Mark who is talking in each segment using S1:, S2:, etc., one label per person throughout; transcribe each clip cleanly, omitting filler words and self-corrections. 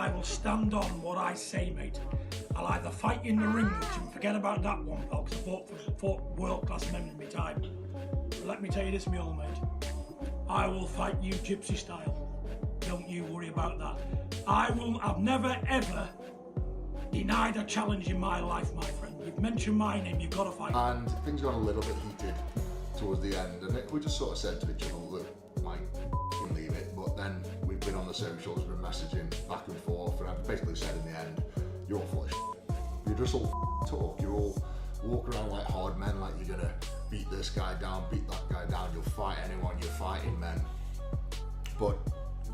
S1: I will stand on what I say, mate. I'll either fight in the ring, which and forget about that one, pal, because I fought world-class men in my time. But let me tell you this, my old mate. I will fight you gypsy style. Don't you worry about that. I've never ever denied a challenge in my life, my friend. You've mentioned my name, you've got to fight.
S2: And things got a little bit heated towards the end, and we just sort of said to each other, look, Mike, you can leave it. But then we've been on the socials, we've been messaging back and forth, and I've basically said in the end, you're all full of shit. You're just all talk, you're all walk around like hard men, like you're gonna beat this guy down, beat that guy down, you'll fight anyone, you're fighting men. But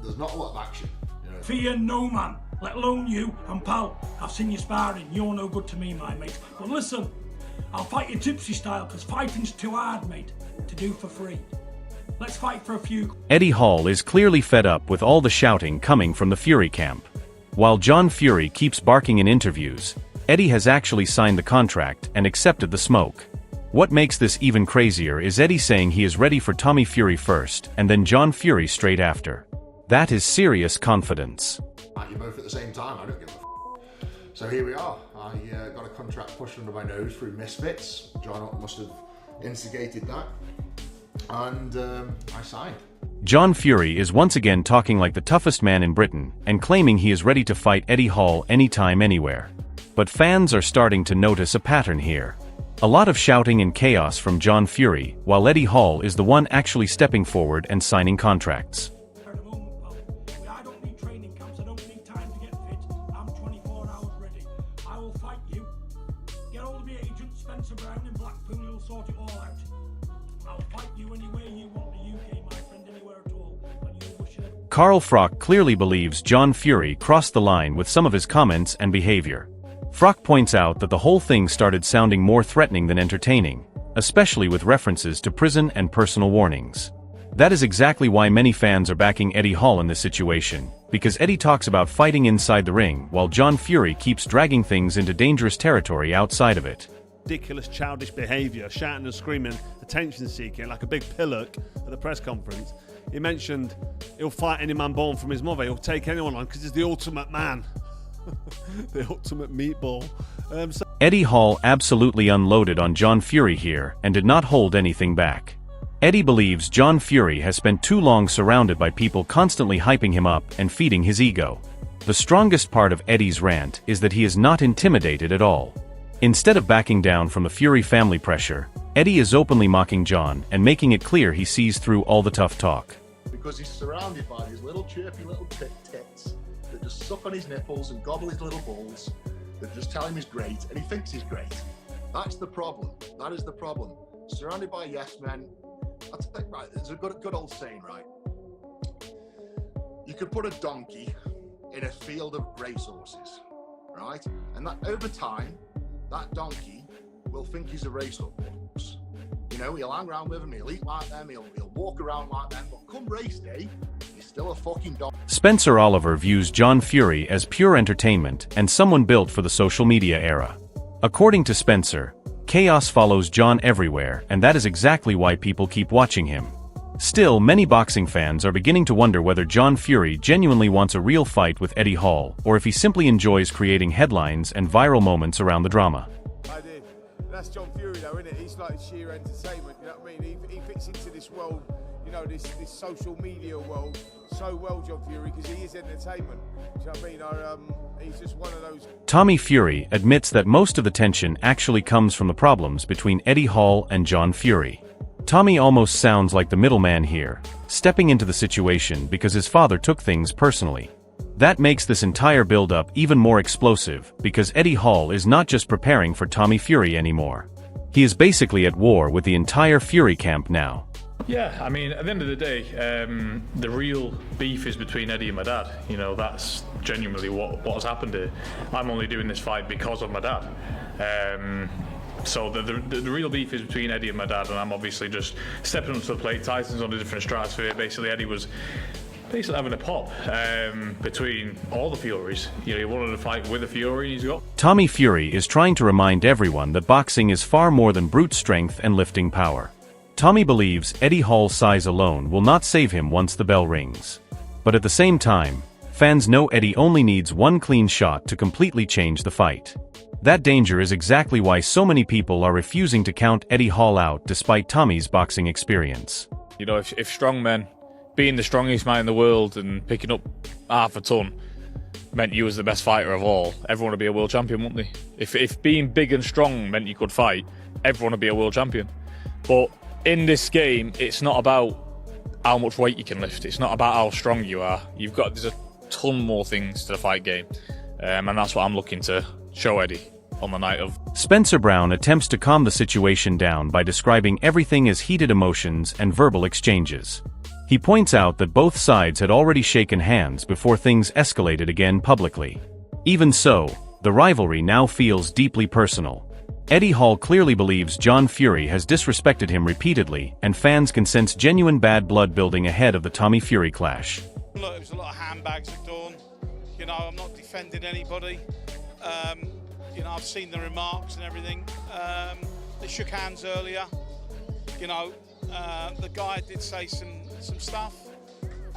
S2: there's not a lot of action. You know?
S1: Fear no man, let alone you. And pal, I've seen you sparring, you're no good to me, my mate. But listen, I'll fight you gypsy style, because fighting's too hard, mate, to do for free. Let's fight for a few.
S3: Eddie Hall is clearly fed up with all the shouting coming from the Fury camp. While John Fury keeps barking in interviews, Eddie has actually signed the contract and accepted the smoke. What makes this even crazier is Eddie saying he is ready for Tommy Fury first, and then John Fury straight after. That is serious confidence.
S2: You're both at the same time, I don't give a f***. So here we are. I got a contract pushed under my nose through Misfits. John must have instigated that. And I signed.
S3: John Fury is once again talking like the toughest man in Britain, and claiming he is ready to fight Eddie Hall anytime, anywhere. But fans are starting to notice a pattern here. A lot of shouting and chaos from John Fury, while Eddie Hall is the one actually stepping forward and signing contracts.
S1: I don't need training camps, I don't need time to get fit. I'm 24 hours ready. I will fight you. Get hold of my agent, Spencer Brown in Blackpool, he'll sort it all out. I'll fight you anywhere you want the UK, my friend, anywhere at all. And you wish it.
S3: Carl Frock clearly believes John Fury crossed the line with some of his comments and behavior. Frock points out that the whole thing started sounding more threatening than entertaining, especially with references to prison and personal warnings. That is exactly why many fans are backing Eddie Hall in this situation, because Eddie talks about fighting inside the ring while John Fury keeps dragging things into dangerous territory outside of it.
S4: Ridiculous childish behaviour, shouting and screaming, attention seeking like a big pillock at the press conference. He mentioned he'll fight any man born from his mother, he'll take anyone on because he's the ultimate man. The ultimate meatball.
S3: Eddie Hall absolutely unloaded on John Fury here and did not hold anything back. Eddie believes John Fury has spent too long surrounded by people constantly hyping him up and feeding his ego. The strongest part of Eddie's rant is that he is not intimidated at all. Instead of backing down from the Fury family pressure, Eddie is openly mocking John and making it clear he sees through all the tough talk.
S2: Because he's surrounded by these little chirpy little tits that just suck on his nipples and gobble his little balls, that just tell him he's great, and he thinks he's great. That's the problem. That is the problem. Surrounded by yes men. Right, there's a good old saying, right? You could put a donkey in a field of racehorses, right? And that over time, that donkey will think he's a racehorse. You know, he'll hang around with them, he'll eat like them, he'll walk around like them, but come race day, he's still a fucking dog.
S3: Spencer Oliver views John Fury as pure entertainment and someone built for the social media era. According to Spencer, chaos follows John everywhere, and that is exactly why people keep watching him. Still, many boxing fans are beginning to wonder whether John Fury genuinely wants a real fight with Eddie Hall, or if he simply enjoys creating headlines and viral moments around the drama.
S5: I did. That's John Fury though, isn't it? He's like sheer entertainment, you know what I mean? He fits into this world, you know, this social media world so well, John Fury, because he is entertainment. Do you know what I mean? He's just one of those...
S3: Tommy Fury admits that most of the tension actually comes from the problems between Eddie Hall and John Fury. Tommy almost sounds like the middleman here, stepping into the situation because his father took things personally. That makes this entire build-up even more explosive, because Eddie Hall is not just preparing for Tommy Fury anymore. He is basically at war with the entire Fury camp now.
S6: Yeah, I mean, at the end of the day, the real beef is between Eddie and my dad. You know, that's genuinely what has happened here. I'm only doing this fight because of my dad. So the real beef is between Eddie and my dad, and I'm obviously just stepping onto the plate. Tyson's on a different stratosphere. Basically, Eddie was having a pop between all the Furies. You know, he wanted to fight with a Fury, and he's got...
S3: Tommy Fury is trying to remind everyone that boxing is far more than brute strength and lifting power. Tommy believes Eddie Hall's size alone will not save him once the bell rings. But at the same time, fans know Eddie only needs one clean shot to completely change the fight. That danger is exactly why so many people are refusing to count Eddie Hall out despite Tommy's boxing experience.
S6: You know, if strongmen, being the strongest man in the world and picking up half a ton meant you was the best fighter of all, everyone would be a world champion, wouldn't they? If being big and strong meant you could fight, everyone would be a world champion. But in this game, it's not about how much weight you can lift. It's not about how strong you are. There's a ton more things to the fight game. And that's what I'm looking to show Eddie on the night of.
S3: Spencer Brown attempts to calm the situation down by describing everything as heated emotions and verbal exchanges. He points out that both sides had already shaken hands before things escalated again publicly. Even so, the rivalry now feels deeply personal. Eddie Hall clearly believes John Fury has disrespected him repeatedly, and fans can sense genuine bad blood building ahead of the Tommy Fury clash.
S7: Look, it was a lot of handbags at dawn. You know, I'm not defending anybody. You know, I've seen the remarks and everything. They shook hands earlier. You know, the guy did say some stuff,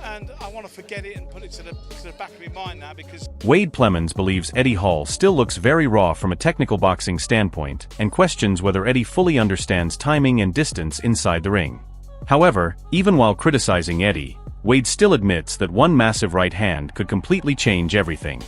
S7: and I want to forget it and put it to the back of my mind now because.
S3: Wade Plemons believes Eddie Hall still looks very raw from a technical boxing standpoint and questions whether Eddie fully understands timing and distance inside the ring. However, even while criticizing Eddie, Wade still admits that one massive right hand could completely change everything.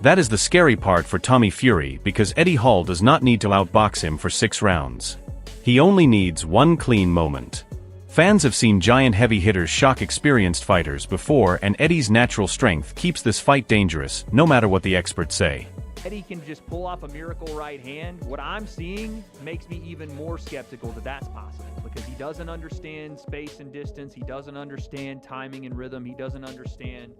S3: That is the scary part for Tommy Fury because Eddie Hall does not need to outbox him for 6 rounds. He only needs one clean moment. Fans have seen giant heavy hitters shock experienced fighters before, and Eddie's natural strength keeps this fight dangerous, no matter what the experts say.
S8: Eddie can just pull off a miracle right hand. What I'm seeing makes me even more skeptical that that's possible because he doesn't understand space and distance. He doesn't understand timing and rhythm. He doesn't understand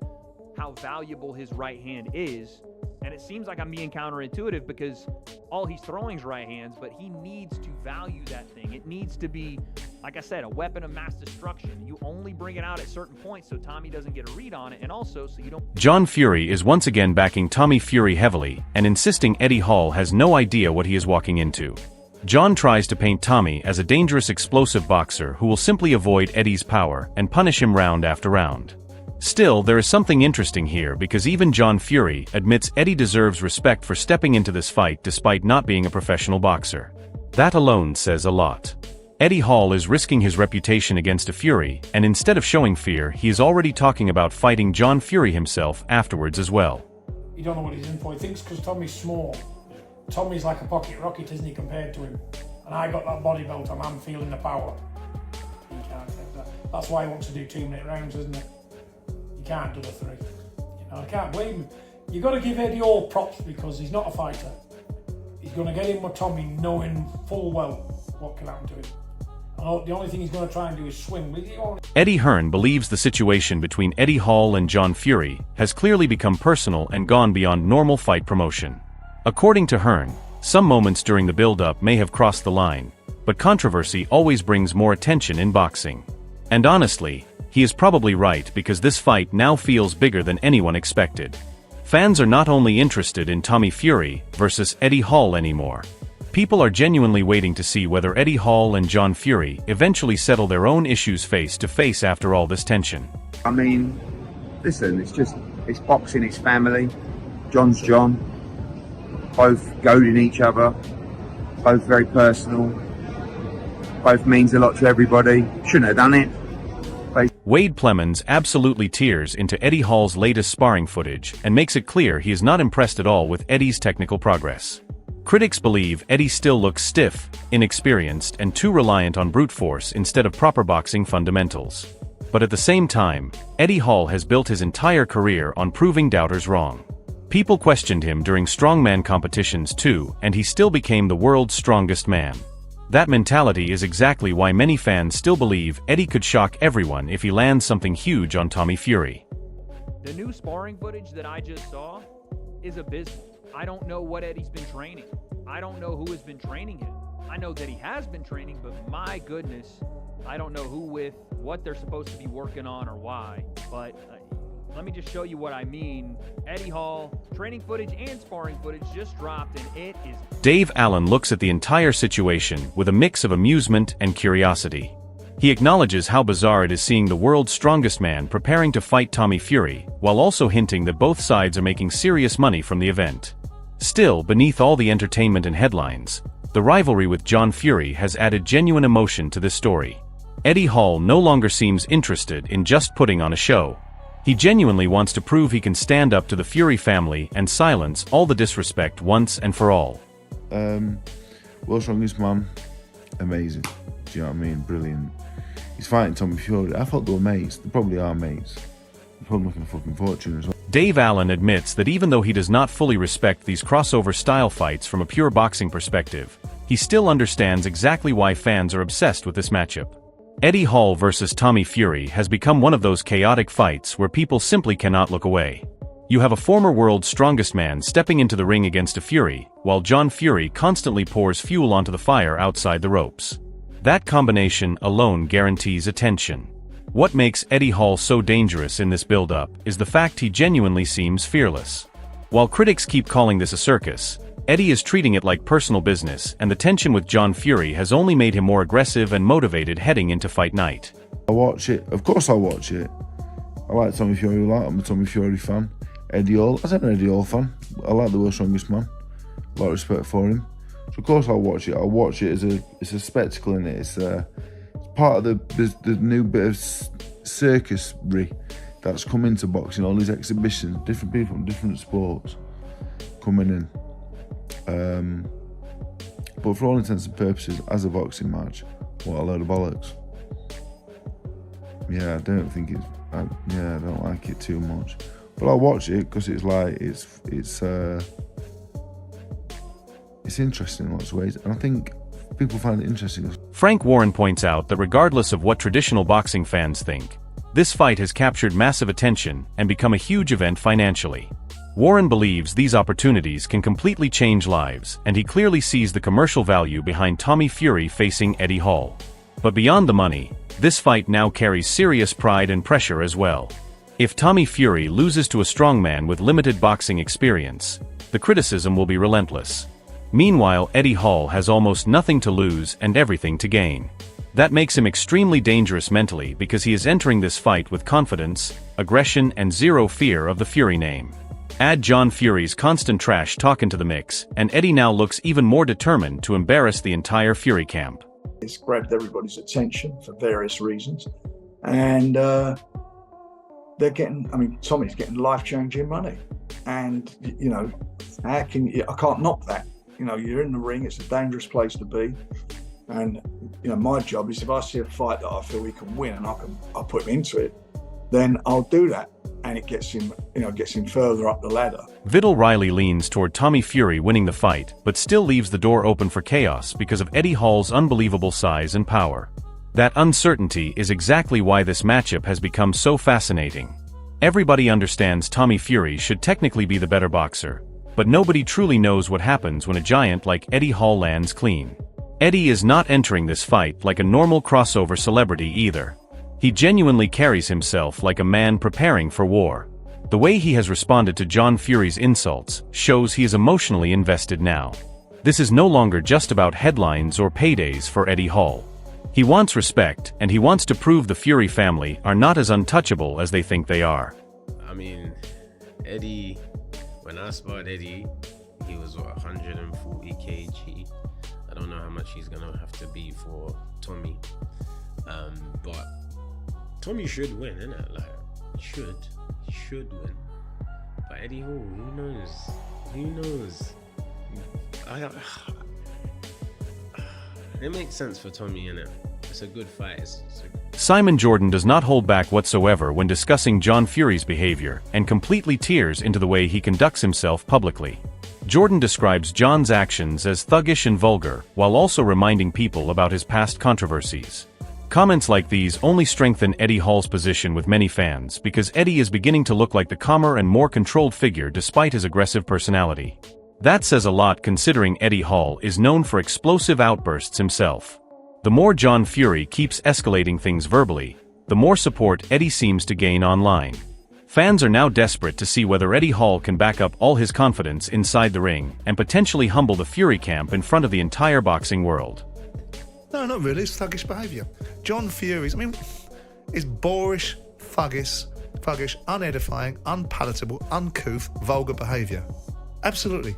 S8: how valuable his right hand is. And it seems like I'm being counterintuitive because all he's throwing is right hands, but he needs to value that thing. It needs to be, like I said, a weapon of mass destruction. You only bring it out at certain points so Tommy doesn't get a read on it, and also so you don't.
S3: John Fury is once again backing Tommy Fury heavily and insisting Eddie Hall has no idea what he is walking into. John tries to paint Tommy as a dangerous explosive boxer who will simply avoid Eddie's power and punish him round after round. Still, there is something interesting here because even John Fury admits Eddie deserves respect for stepping into this fight despite not being a professional boxer. That alone says a lot. Eddie Hall is risking his reputation against a Fury, and instead of showing fear, he is already talking about fighting John Fury himself afterwards as well.
S1: You don't know what he's in for. He thinks because Tommy's small. Tommy's like a pocket rocket, isn't he, compared to him? And I got that body belt on, I'm feeling the power. He can't take that. That's why he wants to do 2-minute rounds, isn't it? You can't do the 3. You know, I can't blame him. You've got to give Eddie all props because he's not a fighter. He's going to get in with Tommy knowing full well what can happen to him. And the only thing he's going to try and do is swing.
S3: Eddie Hearn believes the situation between Eddie Hall and John Fury has clearly become personal and gone beyond normal fight promotion. According to Hearn, some moments during the build-up may have crossed the line, but controversy always brings more attention in boxing. And honestly, he is probably right because this fight now feels bigger than anyone expected. Fans are not only interested in Tommy Fury versus Eddie Hall anymore. People are genuinely waiting to see whether Eddie Hall and John Fury eventually settle their own issues face to face after all this tension.
S9: I mean, listen, it's boxing, it's family. John's John. Both goading each other. Both very personal. Both means a lot to everybody. Shouldn't have done it.
S3: Wade Plemons absolutely tears into Eddie Hall's latest sparring footage and makes it clear he is not impressed at all with Eddie's technical progress. Critics believe Eddie still looks stiff, inexperienced, and too reliant on brute force instead of proper boxing fundamentals. But at the same time, Eddie Hall has built his entire career on proving doubters wrong. People questioned him during strongman competitions too, and he still became the world's strongest man. That mentality is exactly why many fans still believe Eddie could shock everyone if he lands something huge on Tommy Fury.
S8: The new sparring footage that I just saw is abysmal. I don't know what Eddie's been training. I don't know who has been training him. I know that he has been training, but my goodness, I don't know who with, what they're supposed to be working on or why. But let me just show you what I mean. Eddie Hall, training footage and sparring footage just dropped, and it is...
S3: Dave Allen looks at the entire situation with a mix of amusement and curiosity. He acknowledges how bizarre it is seeing the world's strongest man preparing to fight Tommy Fury, while also hinting that both sides are making serious money from the event. Still, beneath all the entertainment and headlines, the rivalry with John Fury has added genuine emotion to this story. Eddie Hall no longer seems interested in just putting on a show. He genuinely wants to prove he can stand up to the Fury family and silence all the disrespect once and for all.
S10: World's strongest man, amazing. Do you know what I mean? Brilliant. He's fighting Tommy Fury. I thought they were mates. They probably are mates. They're probably making a fucking fortune as well.
S3: Dave Allen admits that even though he does not fully respect these crossover-style fights from a pure boxing perspective, he still understands exactly why fans are obsessed with this matchup. Eddie Hall versus Tommy Fury has become one of those chaotic fights where people simply cannot look away. You have a former world's strongest man stepping into the ring against a Fury, while John Fury constantly pours fuel onto the fire outside the ropes. That combination alone guarantees attention. What makes Eddie Hall so dangerous in this build-up is the fact he genuinely seems fearless. While critics keep calling this a circus, Eddie is treating it like personal business, and the tension with John Fury has only made him more aggressive and motivated heading into fight night.
S10: I watch it. Of course I watch it. I like Tommy Fury a lot. I'm a Tommy Fury fan. Eddie Hall. I'm an Eddie Hall fan. I like the world's strongest man. A lot of respect for him. So of course I'll watch it. I'll watch it as it's a spectacle in it. It's part of the new bit of circusry that's come into boxing. All these exhibitions, different people from different sports coming in. But for all intents and purposes, as a boxing match, what a load of bollocks. Yeah, I don't think I don't like it too much. But I'll watch it because it's like it's interesting in lots of ways, and I think people find it interesting.
S3: Frank Warren points out that regardless of what traditional boxing fans think, this fight has captured massive attention and become a huge event financially. Warren believes these opportunities can completely change lives, and he clearly sees the commercial value behind Tommy Fury facing Eddie Hall. But beyond the money, this fight now carries serious pride and pressure as well. If Tommy Fury loses to a strongman with limited boxing experience, the criticism will be relentless. Meanwhile, Eddie Hall has almost nothing to lose and everything to gain. That makes him extremely dangerous mentally because he is entering this fight with confidence, aggression, and zero fear of the Fury name. Add John Fury's constant trash talk into the mix, and Eddie now looks even more determined to embarrass the entire Fury camp.
S11: It's grabbed everybody's attention for various reasons, and they're getting, Tommy's getting life-changing money, and I can't knock that. You're in the ring, it's a dangerous place to be, and my job is, if I see a fight that I feel he can win and I'll put him into it, then I'll do that, and it gets him further up the ladder.
S3: Vidal Riley leans toward Tommy Fury winning the fight, but still leaves the door open for chaos because of Eddie Hall's unbelievable size and power. That uncertainty is exactly why this matchup has become so fascinating. Everybody understands Tommy Fury should technically be the better boxer, but nobody truly knows what happens when a giant like Eddie Hall lands clean. Eddie is not entering this fight like a normal crossover celebrity either. He genuinely carries himself like a man preparing for war. The way he has responded to John Fury's insults shows he is emotionally invested now. This is no longer just about headlines or paydays for Eddie Hall. He wants respect, and he wants to prove the Fury family are not as untouchable as they think they are.
S12: Eddie, when I sparred Eddie, he was 140 kg. I don't know how much he's gonna have to be for Tommy, but Tommy should win, innit? Like, he should win. But Eddie Hall, who knows? It makes sense for Tommy, innit? It's a good fight.
S3: Simon Jordan does not hold back whatsoever when discussing John Fury's behavior, and completely tears into the way he conducts himself publicly. Jordan describes John's actions as thuggish and vulgar, while also reminding people about his past controversies. Comments like these only strengthen Eddie Hall's position with many fans because Eddie is beginning to look like the calmer and more controlled figure despite his aggressive personality. That says a lot considering Eddie Hall is known for explosive outbursts himself. The more John Fury keeps escalating things verbally, the more support Eddie seems to gain online. Fans are now desperate to see whether Eddie Hall can back up all his confidence inside the ring and potentially humble the Fury camp in front of the entire boxing world.
S13: No, not really. It's thuggish behaviour. John Fury's, is boorish, thuggish, unedifying, unpalatable, uncouth, vulgar behaviour. Absolutely.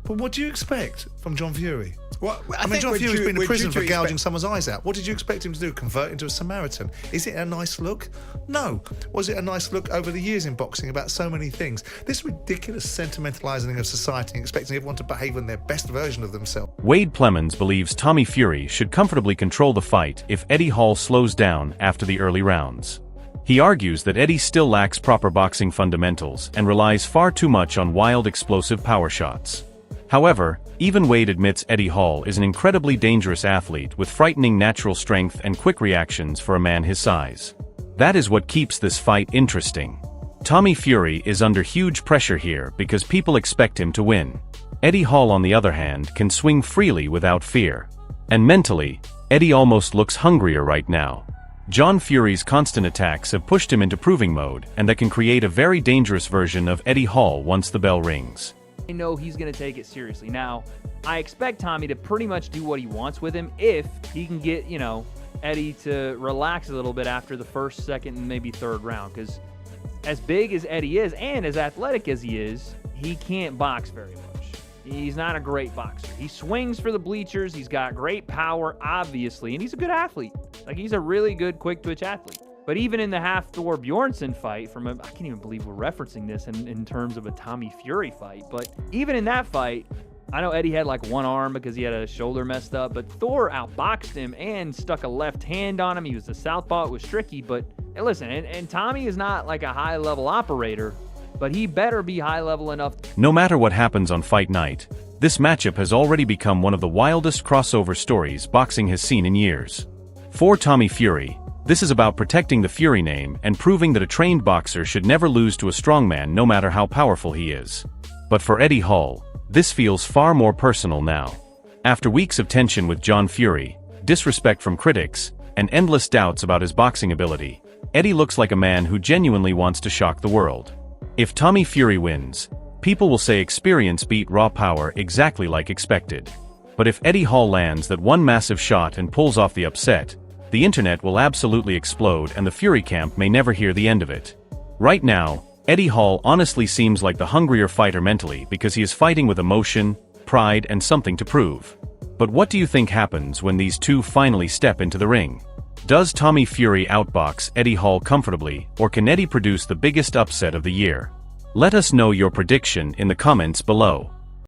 S13: But what do you expect from John Fury?
S14: Well,
S13: John Fury's been in prison for gouging someone's eyes out. What did you expect him to do? Convert into a Samaritan? Is it a nice look? No. Was it a nice look over the years in boxing about so many things? This ridiculous sentimentalising of society and expecting everyone to behave in their best version of themselves.
S3: Wade Plemons believes Tommy Fury should comfortably control the fight if Eddie Hall slows down after the early rounds. He argues that Eddie still lacks proper boxing fundamentals and relies far too much on wild, explosive power shots. However, even Wade admits Eddie Hall is an incredibly dangerous athlete with frightening natural strength and quick reactions for a man his size. That is what keeps this fight interesting. Tommy Fury is under huge pressure here because people expect him to win. Eddie Hall, on the other hand, can swing freely without fear. And mentally, Eddie almost looks hungrier right now. John Fury's constant attacks have pushed him into proving mode, and that can create a very dangerous version of Eddie Hall once the bell rings.
S8: I know he's going to take it seriously. Now, I expect Tommy to pretty much do what he wants with him if he can get, Eddie to relax a little bit after the first, second, and maybe third round. Because as big as Eddie is and as athletic as he is, he can't box very much. He's not a great boxer. He swings for the bleachers. He's got great power, obviously, and he's a good athlete. He's a really good quick-twitch athlete. But even in the Hafthor Bjornsson fight, I can't even believe we're referencing this in terms of a Tommy Fury fight, but even in that fight, I know Eddie had one arm because he had a shoulder messed up, but Thor outboxed him and stuck a left hand on him. He was a southpaw. It was tricky, but hey, listen, and Tommy is not a high-level operator, but he better be high-level enough.
S3: No matter what happens on fight night, this matchup has already become one of the wildest crossover stories boxing has seen in years. For Tommy Fury, this is about protecting the Fury name and proving that a trained boxer should never lose to a strongman no matter how powerful he is. But for Eddie Hall, this feels far more personal now. After weeks of tension with John Fury, disrespect from critics, and endless doubts about his boxing ability, Eddie looks like a man who genuinely wants to shock the world. If Tommy Fury wins, people will say experience beat raw power exactly like expected. But if Eddie Hall lands that one massive shot and pulls off the upset, the internet will absolutely explode and the Fury camp may never hear the end of it. Right now, Eddie Hall honestly seems like the hungrier fighter mentally because he is fighting with emotion, pride, and something to prove. But what do you think happens when these two finally step into the ring? Does Tommy Fury outbox Eddie Hall comfortably, or can Eddie produce the biggest upset of the year? Let us know your prediction in the comments below.